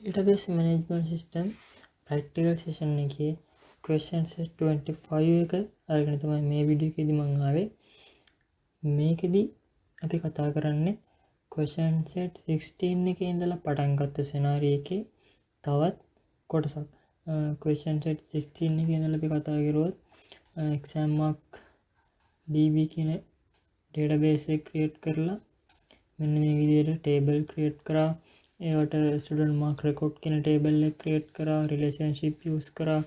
Database management system practical session එකේ question set 25 එක අරගෙන තමයි මේ වීඩියෝ එකේදී මම ආවේ. මේකෙදි අපි කතා කරන්නේ question set 16 එකේ ඉඳලා පටන් ගත්ත scenario එකේ තවත් කොටසක්. question set 16 එකේ ඉඳලා අපි කතා කරුවොත් exam mark db කියන database එක create කරලා මෙන්න මේ විදිහට table create කරා. ඒවට student mark record කියන table එක create කරා, relationship use කරා,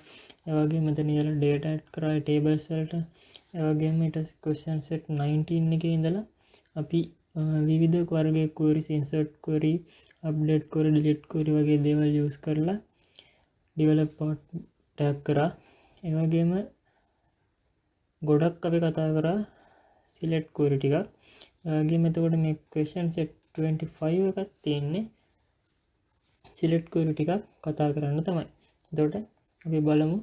ඒ වගේම මෙතන ඉඳලා data add කරා tables වලට. ඒ වගේම ඊට question set 19 එකේ ඉඳලා අපි විවිධ වර්ගයේ queries, insert query, update query, delete query වගේ දේවල් use කරලා develop part tag කරා. ඒ වගේම ගොඩක් අපි කතා කරා select query ටිකක්. ඒ වගේම එතකොට මේ question set 25 එකක් තියෙන්නේ select query ටිකක් කතා කරන්න තමයි. එතකොට අපි බලමු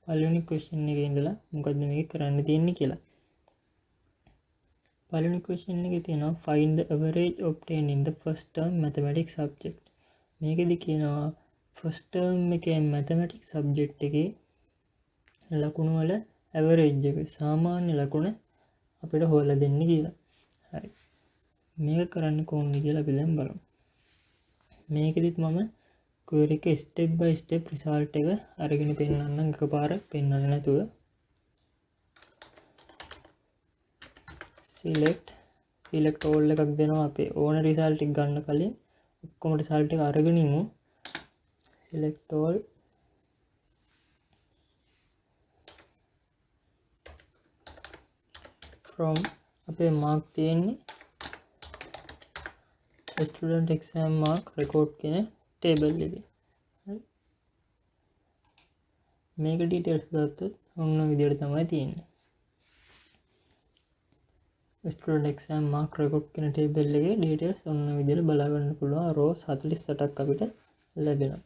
පළවෙනි question එකේ ඉඳලා මොකද්ද මේක කරන්න තියෙන්නේ කියලා. පළවෙනි question එකේ තියෙනවා find the average obtained in the first term mathematics subject. මේකෙදි කියනවා first term එකේ mathematics subject එකේ ලකුණු වල average එක සාමාන්‍ය ලකුණ අපිට හොයලා දෙන්න කියලා. හරි. මේක කරන්නේ කොහොමද කියලා අපි දැන් බලමු. මේකෙදිත් මම query එක step by step result එක අරගෙන පෙන්නන්නම් එකපාර පෙන්නන්නේ නැතුව. select all එකක් දෙනවා අපේ ඕන result එක ගන්න කලින් ඔක්කොම result එක අරගෙන ඉමු. select all from අපේ mark තියෙන්නේ student exam mark record කියන table එකේ. හරි. මේක details ගත්තොත් ඔන්න විදිහට තමයි තියෙන්නේ. student exam mark record කියන table එකේ details ඔන්න විදිහට බලා ගන්න පුළුවන්. rows 48ක් අපිට ලැබෙනවා.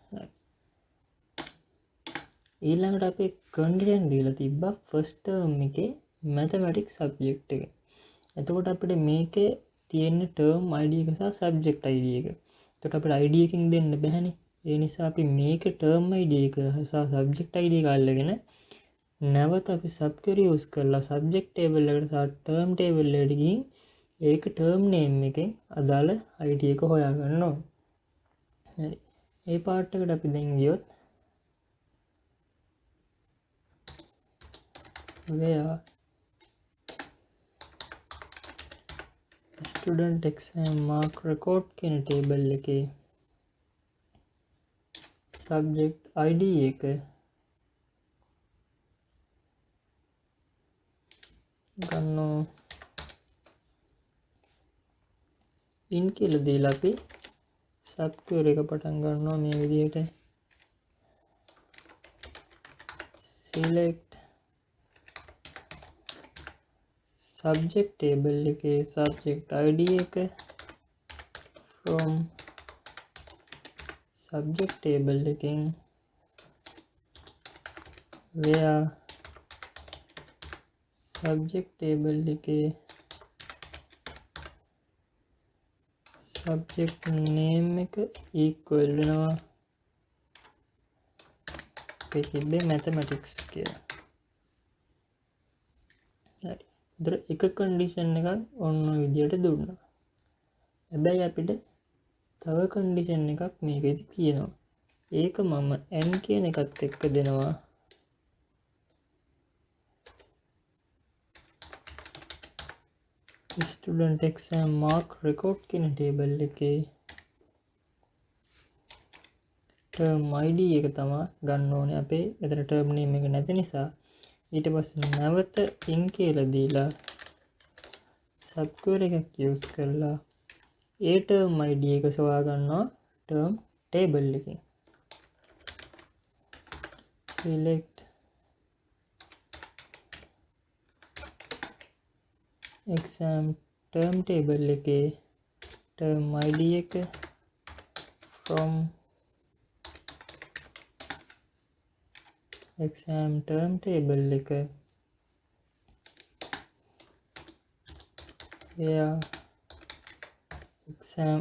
හරි. ඊළඟට අපි condition දීලා තිබ්බා first term එකේ mathematics subject එකේ. එතකොට අපිට මේකේ තියෙන term id එක සහ subject id එක. එතකොට අපිට id එකකින් දෙන්න බැහැනේ. ඒ නිසා අපි මේකේ term id එක සහ subject id එක අල්ලගෙන නැවත අපි subquery use කරලා subject table එකට සහ term table එකට ගිහින් ඒක term name එකෙන් අදාළ id එක හොයාගන්න ඕනේ. හරි. මේ part එකට අපි දැන් ගියොත් where student exam mark record කියන table එකේ subject id එක ගන්නවා in කියලා දීලා අපි subquery එක පටන් ගන්නවා මේ විදිහට. select subject table එකේ subject id එක from subject table එකෙන් where subject table එකේ subject name එක equal වෙනවා අපේ තිබ්බේ mathematics කියලා. හරි. ඒතර එක condition එකක් ඔන්න විදියට දුන්නා. හැබැයි අපිට තව condition එකක් මේකෙදි තියෙනවා. ඒක මම n කියන එකත් එක්ක දෙනවා. student exam mark record කියන table එකේ term id එක තමයි ගන්න ඕනේ අපේ. මෙතන term name එක නැති නිසා ඊට පස්සේ නැවත in කියලා දීලා subquery එකක් use කරලා ඒ term id එක සොයා ගන්නවා term table එකෙන්. select exam term table එකේ term id එක from exam term table එක where exam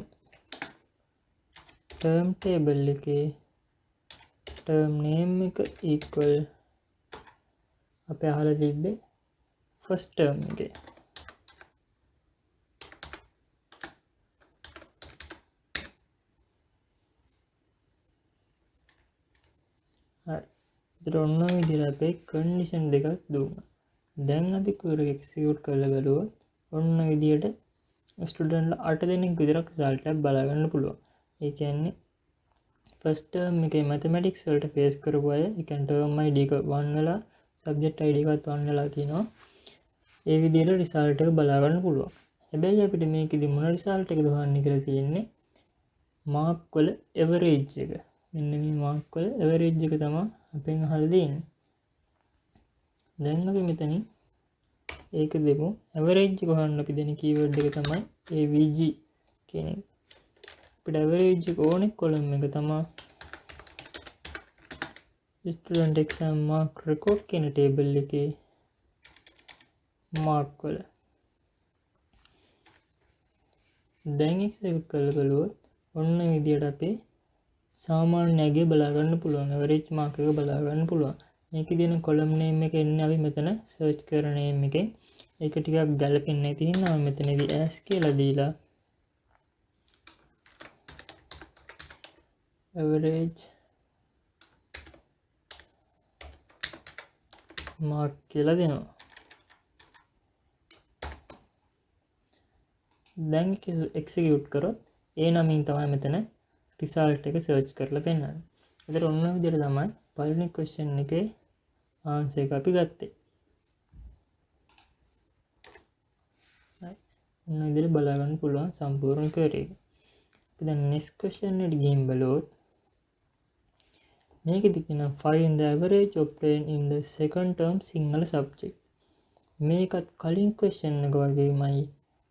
term table එකේ term name එක equal අපි අහලා තිබ්බේ first term එකේ. හරි. ඒතර ඔන්න ඔය විදිහට අපේ condition දෙකක් දුන්නා. දැන් අපි query එක execute කරලා බලුවොත් ඔන්න විදිහට ස්ටුඩන්ට්ලා 8 දෙනෙක් විතරක් result එක බලා ගන්න පුළුවන්. ඒ කියන්නේ first term එකේ mathematics වලට face කරපු අය, ඒ කියන්නේ term ID එක 1 වෙලා subject ID එකත් 1 වෙලා තිනවා. ඒ විදිහට result එක බලා ගන්න පුළුවන්. හැබැයි අපිට මේකෙදි මොන result එකද හොයන්න කියලා තියෙන්නේ mark වල average එක. මෙන්න මේ mark වල average එක තමයි අපෙන් අහලා තියෙන්නේ. දැන් අපි මෙතනින් ඒක දෙමු. average එක හොයන්න අපි දෙන keyword එක තමයි avg කියන එක. අපිට average එක ඕනේ column එක තමයි student exam mark record කියන table එකේ mark වල. දැන් execute කරලා බලුවොත් ඔන්න විදියට අපේ සාමාන්‍යගේ බලා ගන්න පුළුවන්, average mark එක බලා ගන්න පුළුවන්. මේකේ දෙන column name එක එන්නේ අපි මෙතන search කරන name එකෙන්. ඒක ටිකක් ගැලපෙන්නේ නැති හින්දා මම මෙතනදී as කියලා දීලා average mark කියලා දෙනවා. දැන් execute කරොත් ඒ නමින් තමයි මෙතන result එක search කරලා පෙන්නන්නේ. ඒතර ඔන්න විදිහට තමයි පළවෙනි question එකේ answer එක අපි ගත්තේ. ඔන්න විදිහට බලා ගන්න පුළුවන් සම්පූර්ණ query එක. අපි දැන් next question එකට ගිහින් බලුවොත් මේකෙදි කියනවා find the average obtained in the second term Sinhala subject. මේකත් කලින් question එක වගේමයි.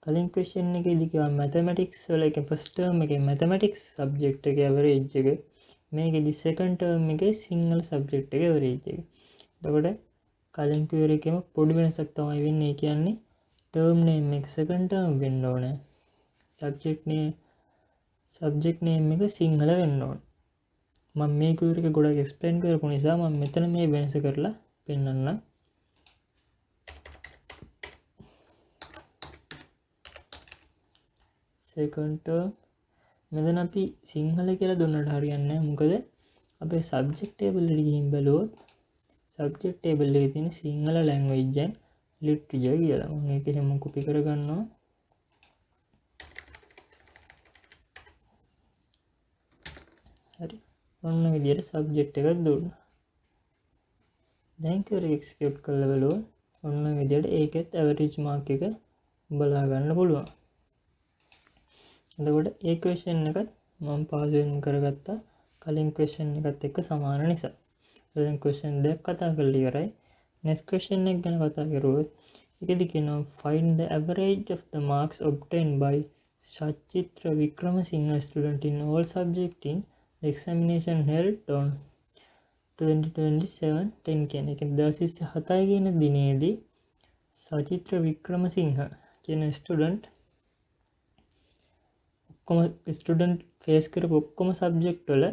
කලින් question එකේදී කිව්වා mathematics වල එක first term එකේ mathematics subject එකේ average එක. මේකෙදි second term එකේ සිංහල subject එකේ average එක. එතකොට කලින් query එකේම පොඩි වෙනසක් තමයි වෙන්නේ. ඒ කියන්නේ term name එක second term වෙන්න ඕනේ. subject name එක සිංහල වෙන්න ඕනේ. මම මේ query එක ගොඩක් explain කරපු නිසා මම මෙතන මේ වෙනස කරලා පෙන්නන්නම්. second term මෙතන අපි සිංහල කියලා දුන්නට හරියන්නේ නැහැ. මොකද අපේ subject table එකට ගිහින් බලුවොත් subject table එකේ තියෙන සිංහල language and literature කියලා. මම ඒක එහෙම copy කරගන්නවා. හරි. ඔන්න විදියට subject එකක් දුන්නා. දැන් query execute කරලා බලුවොත් ඔන්න විදියට ඒකෙත් average mark එක බලා ගන්න පුළුවන්. එතකොට ඒ question එකත් මම පාස් කරගත්තා කලින් question එකත් එක්ක සමාන නිසා. දැන් question දෙකක් කතා කරලා ඉවරයි. next question එක ගැන කතා කරුවොත් ඒකෙදි කියනවා find the average of the marks obtained by Sachitra Wickramasinghe student in all subjects in the examination held on 2027-10 කියන එක 2027 කියන දිනේදී Sachitra Wickramasinghe කියන ස්ටුඩන්ට් ස්ටුඩන්ට් ෆේස් කරපු ඔක්කොම සබ්ජෙක්ට් වල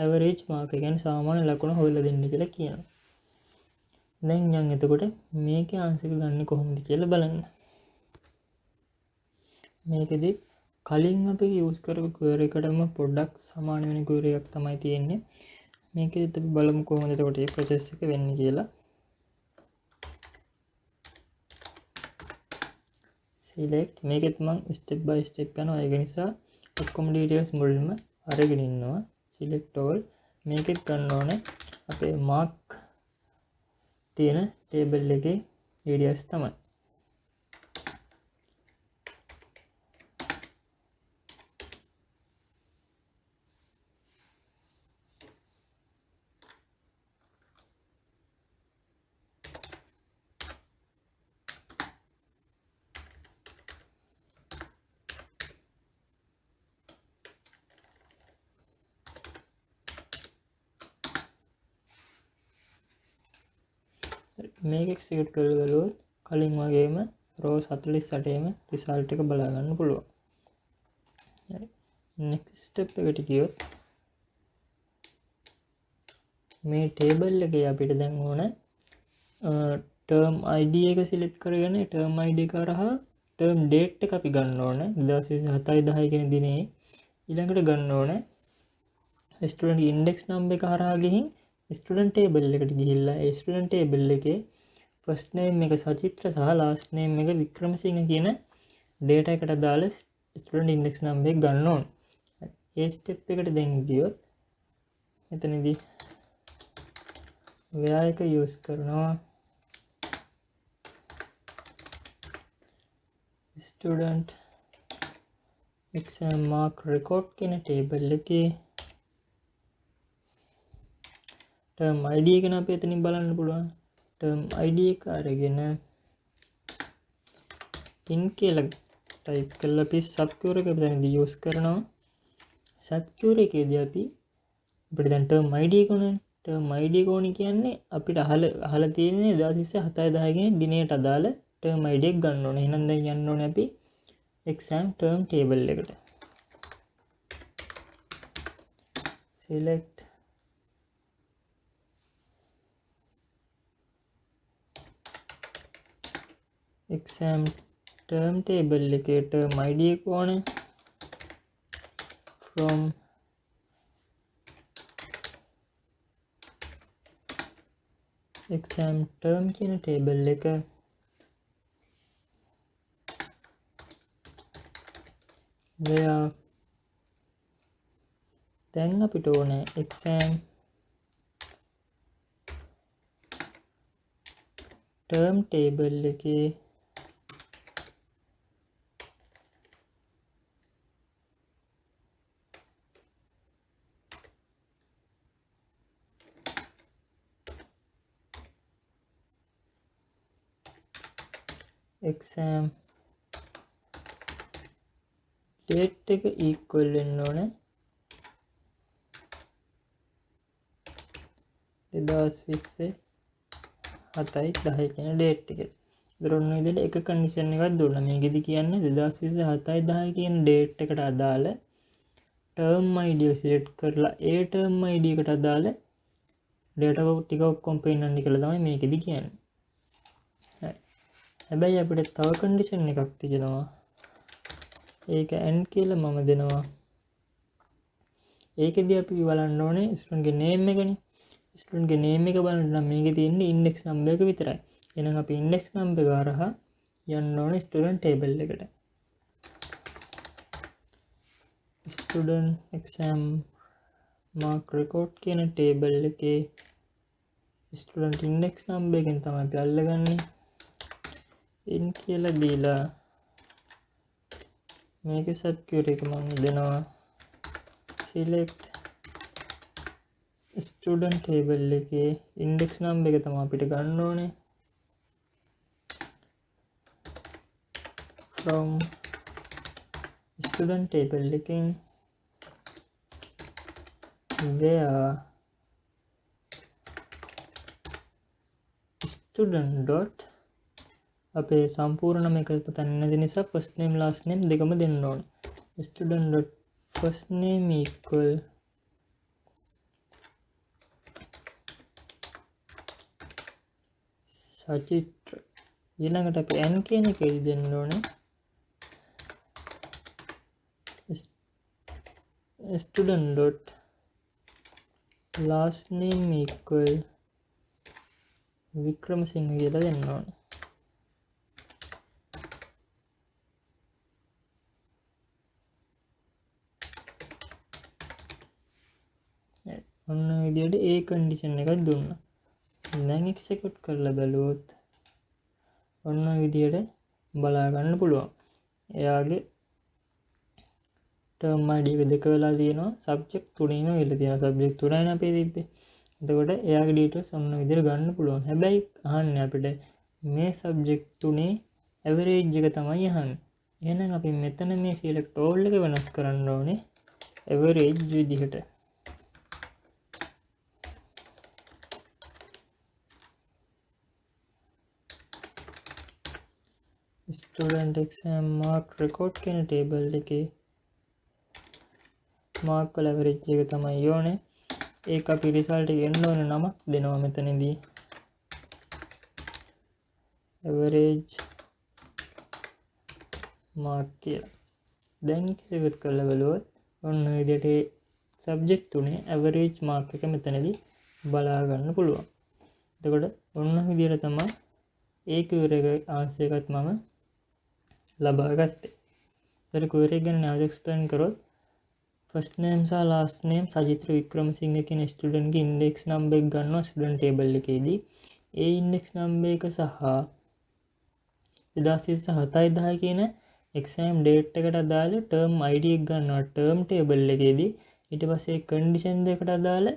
ඇවරේජ් මාර්ක් එක කියන්නේ සාමාන්‍ය ලකුණ හොයලා දෙන්න කියලා කියනවා. දැන් යන් එතකොට මේකේ ආන්සර් එක ගන්න කොහොමද කියලා බලන්න. මේකෙදි කලින් අපි යූස් කරපු query එකටම පොඩ්ඩක් සමාන වෙන query එකක් තමයි තියෙන්නේ. මේකෙදිත් අපි බලමු කොහොමද එතකොට මේ process එක වෙන්නේ කියලා. select මේකෙත් මම step by step යනවා. ඒක නිසා ඔක්කොම details මුලින්ම අරගෙන ඉන්නවා. select all මේකෙත් ගන්න ඕනේ අපේ mark තියෙන table එකේ details තමයි. මේක execute කරලා බලුවොත් කලින් වගේම rows 48ෙම result එක බලා ගන්න පුළුවන්. හරි. next step එකට ගියොත් මේ ටේබල් එකේ අපිට දැන් ඕන term id එක සිලෙක්ට් කරගෙන term id එක හරහා term date එක අපි ගන්න ඕන 2027 කියන දිනේ ඊළඟට ගන්න ඕන student index number එක හරහා ගිහින් student table එකට ගිහිල්ලා ඒ student table එකේ first name එක සචිත්‍ර සහ last name එක වික්‍රමසිංහ කියන data එකට දාලා student index number එක ගන්න ඕන. ඒ step එකට දැන් ගියොත් මෙතනදී where එක use කරනවා student exam mark record කියන table එකේ term id එක නම් අපි එතනින් බලන්න පුළුවන්. term id එක අරගෙන in කියලා type කරලා අපි subquery එක මෙතනදී use කරනවා. subquery එකේදී අපි අපිට දැන් term id එක ඕනේ. term id එක ඕනේ කියන්නේ අපිට අහලා තියෙන්නේ 2027 කියන දිනයට අදාළ term id එක ගන්න ඕනේ. එහෙනම් දැන් යන්න ඕනේ අපි exam term table එකට. select exam term table එකේ term id එක ඕනේ. from exam term කියන table එක where දැන් අපිට ඕනේ exam term table එකේ exam date එක equal වෙන්න ඕනේ 2020 7/10 කියන date එකට. ඒතර ඔන්න විදිහට එක condition එකක් දුන්නා. මේකෙදි කියන්නේ 2020 7/10 කියන date එකට අදාළ term id එක select කරලා ඒ term id එකට අදාළ data ටික ඔක්කොම පෙන්නන්න කියලා තමයි මේකෙදි කියන්නේ. හරි. හැබැයි අපිට තව condition එකක් තියෙනවා. ඒක and කියලා මම දෙනවා. ඒකෙදි අපි බලන්න ඕනේ student ගේ name එකනේ. student ගේ name එක බලන්න නම් මේකේ තියෙන්නේ index number එක විතරයි. එහෙනම් අපි index number එක හරහා යන්න ඕනේ student table එකට. student exam mark record කියන table එකේ student index number එකෙන් තමයි අපි අල්ලගන්නේ. in කියලා දීලා මේකේ subquery එක මම දෙනවා select student table එකේ index number එක තමයි අපිට ගන්න ඕනේ. from student table එකෙන් where student dot අපේ සම්පූර්ණ නම එක පතන්න නැති නිසා first name last name දෙකම දෙන්න ඕනේ. student dot first name equal සචිත්‍ර. ඊළඟට අපි n කියන එකයි දෙන්න ඕනේ student dot last name equal Wickremesinghe කියලා දෙන්න ඕනේ. ඔන්න විදිහට ඒ condition එකක් දුන්නා. දැන් execute කරලා බලුවොත් ඔන්න විදිහට බලා ගන්න පුළුවන්. එයාගේ term id එක දෙක වෙලා තියෙනවා. subject තුනේම වෙලා තියෙනවා. subject තුනයි අපේ තිබ්බේ. එතකොට එයාගේ details ඔන්න විදිහට ගන්න පුළුවන්. හැබැයි අහන්නේ අපිට මේ subject තුනේ average එක තමයි අහන්නේ. එහෙනම් අපි මෙතන මේ select all එක වෙනස් කරන්න ඕනේ average විදිහට. student exam mark record කියන table එකේ mark වල average එක තමයි ඕනේ. ඒක අපි රිසල්ට් එක එන්න ඕන නමක් දෙනවා මෙතනදී average mark කියලා. දැන් එක්සිකියුට් කරලා බලුවොත් ඔන්න ඔය විදිහට සබ්ජෙක්ට් තුනේ average mark එක මෙතනදී බලා ගන්න පුළුවන්. එතකොට ඔන්න විදිහට තමයි ඒ query එකේ answer එකත් මම ලබා ගත්තේ. ඒතර query එක ගැන නැවත explain කරොත් first name සහ last name සජිත් වික්‍රමසිංහ කියන ස්ටුඩන්ට් ගේ index number එක ගන්නවා student table එකේදී. ඒ index number එක සහ 2027 කියන exam date එකට අදාළ term id එක ගන්නවා term table එකේදී. ඊට පස්සේ condition දෙකට අදාළ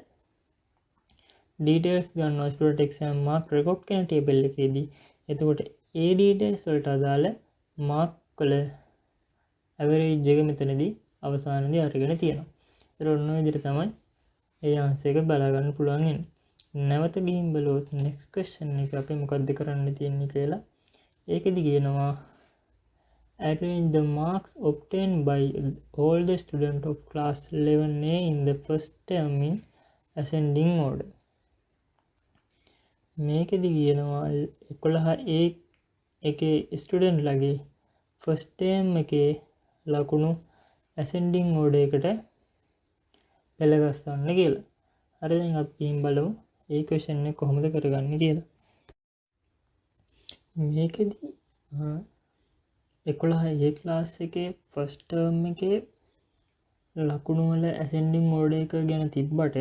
details ගන්නවා student exam mark record කියන table එකේදී. එතකොට ඒ details වලට අදාළ mark වල average එක මෙතනදී අවසානයේදී අරගෙන තියෙනවා. ඒතර ඔන්න ඔය විදිහට තමයි ඒ answer එක බලා ගන්න පුළුවන් ඉන්නේ. නැවත ගිහින් බලුවොත් next question එක අපි මොකද්ද කරන්න තියෙන්නේ කියලා. ඒකෙදි කියනවා arrange the marks obtained by all the students of class 11A in the first term in ascending order. මේකෙදි කියනවා 11A එකේ ස්ටුඩන්ට් ලගේ first term එකේ ලකුණු ascending order එකට පෙළගස්සන්න කියලා. හරි දැන් අපි ගිහින් බලමු මේ question එක කොහොමද කරගන්නේ කියලා. මේකෙදි 11A class එකේ first term එකේ ලකුණු වල ascending order එක ගැන තිබ්බට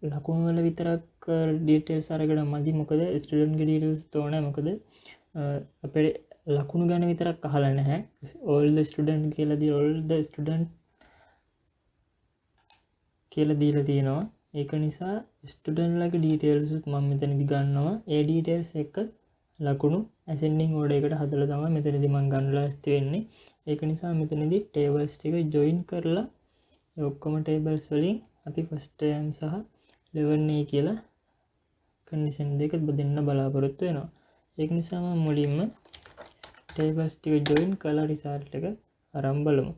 ලකුණු වල විතරක් details අරගෙන මදි. මොකද student ගේ details තෝරන්නේ මොකද අපේ ලකුණු ගැන විතරක් අහලා නැහැ. all the student කියලා දී all the student කියලා දීලා තියෙනවා. ඒක නිසා student ලගේ details උත් මම මෙතනදි ගන්නවා. ඒ details එක ලකුණු ascending order එකට හදලා තමයි මෙතනදී මම ගන්නලා ඉස්ති වෙන්නේ. ඒක නිසා මෙතනදී tables ටික join කරලා ඒ ඔක්කොම tables වලින් අපි first term සහ 11A කියලා condition දෙක දෙන්න බලාපොරොත්තු වෙනවා. ඒක නිසා මම මුලින්ම tables ටික join කරලා result එක අරන් බලමු.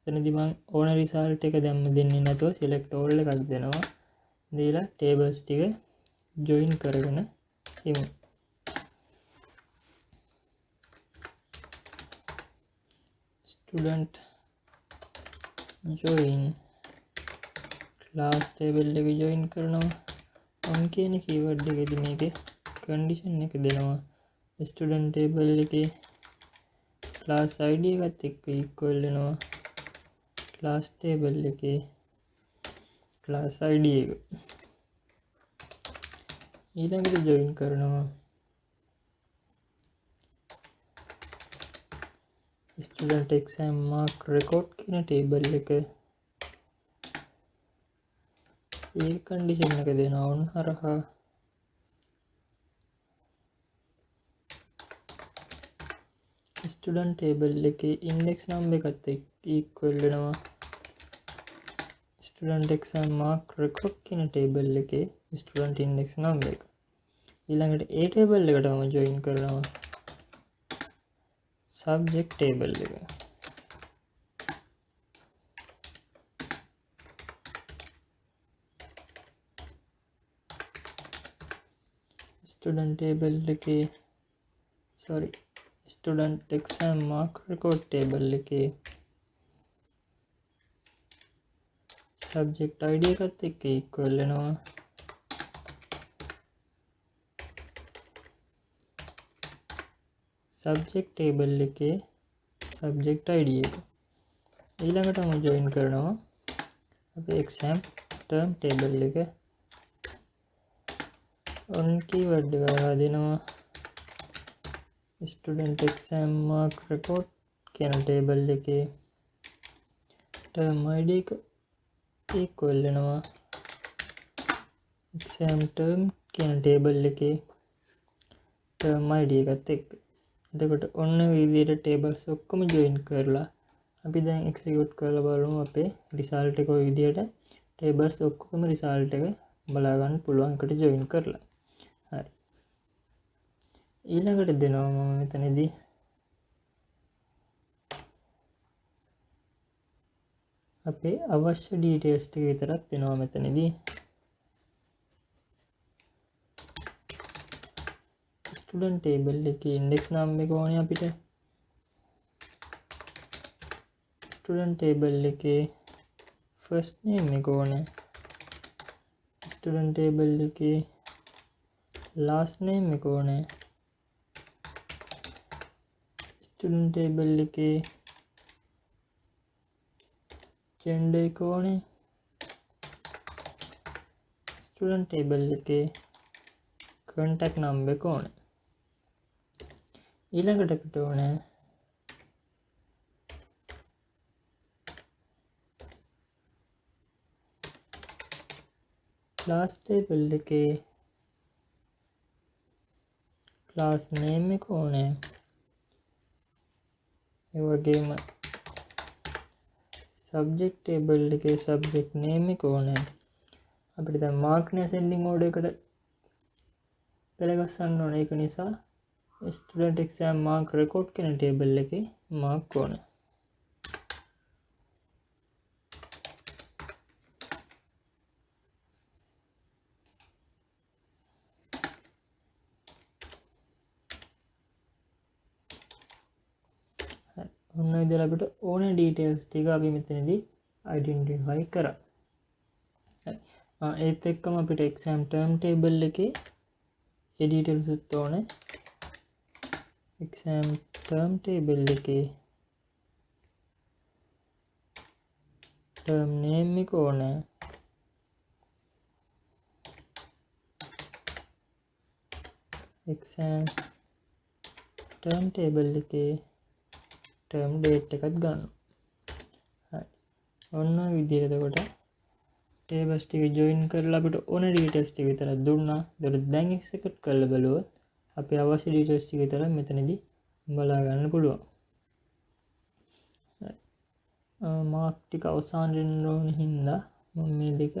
එතනදී මම ඕන result එක දැම්ම දෙන්නේ නැතුව select all එකක් දෙනවා. දීලා tables ටික join කරගෙන ඉමු. student join class table එක join කරනවා. on කියන keyword එකේදී මේකේ condition එක දෙනවා. student table එකේ class id එකත් එක්ක equal වෙනවා class table එකේ class id එක. ඊළඟට join කරනවා student exam mark record කියන table එක. ඒ condition එක දෙනවා on හරහා student table එකේ index number එකත් equal වෙනවා student exam mark record කියන table එකේ student index number එක. ඊළඟට ඒ table එකටම join කරනවා subject table එක. student table එකේ student exam mark record table එකේ subject id එකත් එක්ක equal වෙනවා subject table එකේ subject id එක. ඊළඟටම join කරනවා අපේ exam term table එක. on keyword එක දෙනවා student exam mark record කියන table එකේ term id එක equal වෙනවා exam term කියන table එකේ term id එකත් එක්ක. එතකොට ඔන්න විදිහට tables ඔක්කොම join කරලා අපි දැන් execute කරලා බලමු අපේ result එක ඔය විදිහට tables ඔක්කොම result එක බලා ගන්න පුළුවන් එකට join කරලා. හරි. ඊළඟට දෙනවා මම මෙතනදී අපේ අවශ්‍ය ඩීටේල්ස් ටික විතරක් දෙනවා මෙතනදී. ස්ටුඩන්ට් ටේබල් එකේ ඉන්ඩෙක්ස් නම් එක ඕනේ අපිට. ස්ටුඩන්ට් ටේබල් එකේ ෆස්ට් නේම් එක ඕනේ. ස්ටුඩන්ට් ටේබල් එකේ ලාස්ට් නේම් එක ඕනේ. ස්ටුඩන්ට් ටේබල් එකේ ජෙන්ඩර් එක ඕනේ. ස්ටුඩන්ට් ටේබල් එකේ contact number එක ඕනේ. ඊළඟට අපිට ඕනේ class table එකේ class name එක ඕනේ. ඒ වගේම subject table එකේ subject name එක ඕනේ. අපිට දැන් mark නේ ascending order එකට පෙළගස්සන්න ඕනේ. ඒක නිසා student exam mark record කියන table එකේ mark ඕනේ. ඔන්න විදිහට අපිට ඕන details ටික අපි මෙතනදී identify කරා. ඒත් එක්කම අපිට exam term table එකේ ඒ details උත් ඕනේ. exam term table එකේ term name එක ඕනේ. exam term table එකේ term date එකත් ගන්න. හරි. ඔන්න විදිහට එතකොට tables ටික join කරලා අපිට ඕන details ටික විතරක් දුන්නා. ඒතකොට දැන් execute කරලා බලුවොත් අපේ අවශ්‍ය details ටික විතරක් මෙතනදී බලා ගන්න පුළුවන්. හරි. mark ටික අවසාන වෙන්න ඕන හින්දා මම මේ දෙක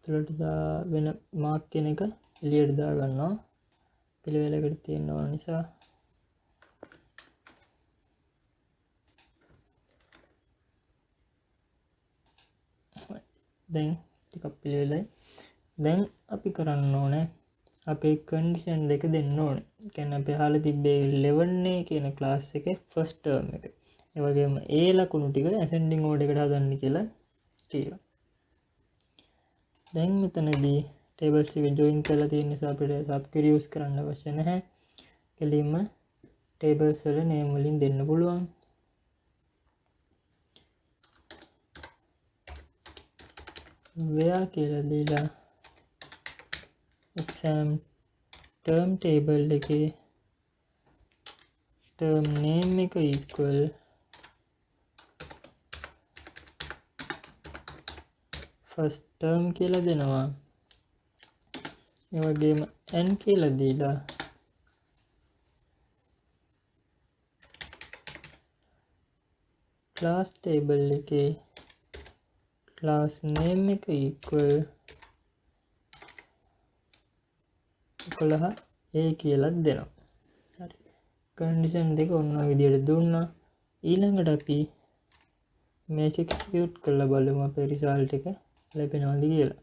තුලට වෙන mark කියන එක එළියට දා ගන්නවා. පිළිවෙලකට තියෙන්න ඕන නිසා. දැන් ටිකක් පිළිවෙලයි. දැන් අපි කරන්න ඕනේ අපේ condition දෙක දෙන්න ඕනේ. ඒ කියන්නේ අපි අහලා තිබ්බේ 11 කියන class එකේ first term එක. ඒ වගේම ඒ ලකුණු ටික ascending order එකට හදන්න කියලා කියනවා. දැන් මෙතනදී tables එක join කරලා තියෙන නිසා අපිට subquery use කරන්න අවශ්‍ය නැහැ. කෙලින්ම tables වල name වලින් දෙන්න පුළුවන්. where කියලා දීලා exam term table එකේ term name එක equal first term කියලා දෙනවා. ඒ වගේම n කියලා දීලා class table එකේ class name එක equal 11 a කියලා දෙනවා. හරි. condition දෙක ඔන්න ඔය විදිහට දුන්නා. ඊළඟට අපි මේක execute කරලා බලමු අපේ result එක ලැබෙනවද කියලා.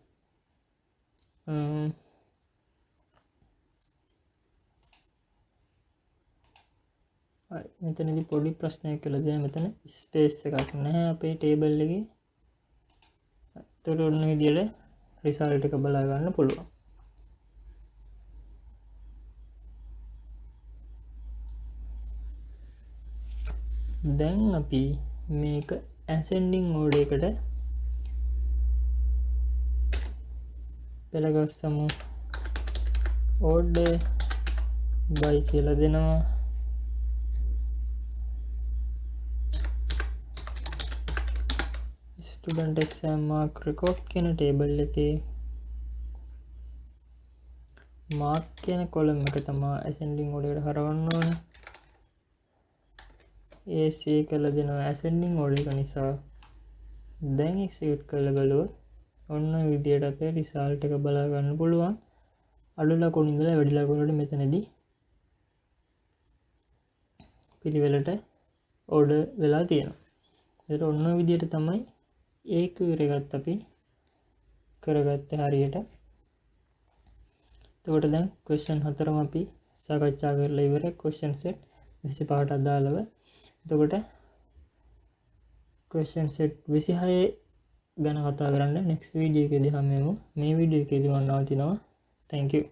හරි. මෙතනදී පොඩි ප්‍රශ්නයක් කියලා දෙනවා. මෙතන space එකක් නැහැ අපේ table එකේ. ඒතකොට ඔන්න විදිහට result එක බලා ගන්න පුළුවන්. දැන් අපි මේක ascending order එකට පෙළගස්සමු. order by කියලා දෙනවා. student exam mark record කියන table එකේ mark කියන column එක තමයි ascending order එකට හරවන්න ඕනේ. AC කියලා දෙනවා ascending order එක නිසා. දැන් execute කරලා බලුවොත් ඔන්න ඔය විදිහට අපේ result එක බලා ගන්න පුළුවන්. අඩු ලකුණු ඉඳලා වැඩි ලකුණු වලට මෙතනදී පිළිවෙලට order වෙලා තියෙනවා. ඒතර ඔන්න ඔය විදිහට තමයි ඒ query එකත් අපි කරගත්තේ හරියට. එතකොට දැන් question 4ම අපි සාකච්ඡා කරලා ඉවරයි question set 25ට අදාළව. එතකොට question set 26 ගැන කතා කරන්න next video එකේදී හැමෝම මේ video එකේදී මම නවතිනවා. thank you.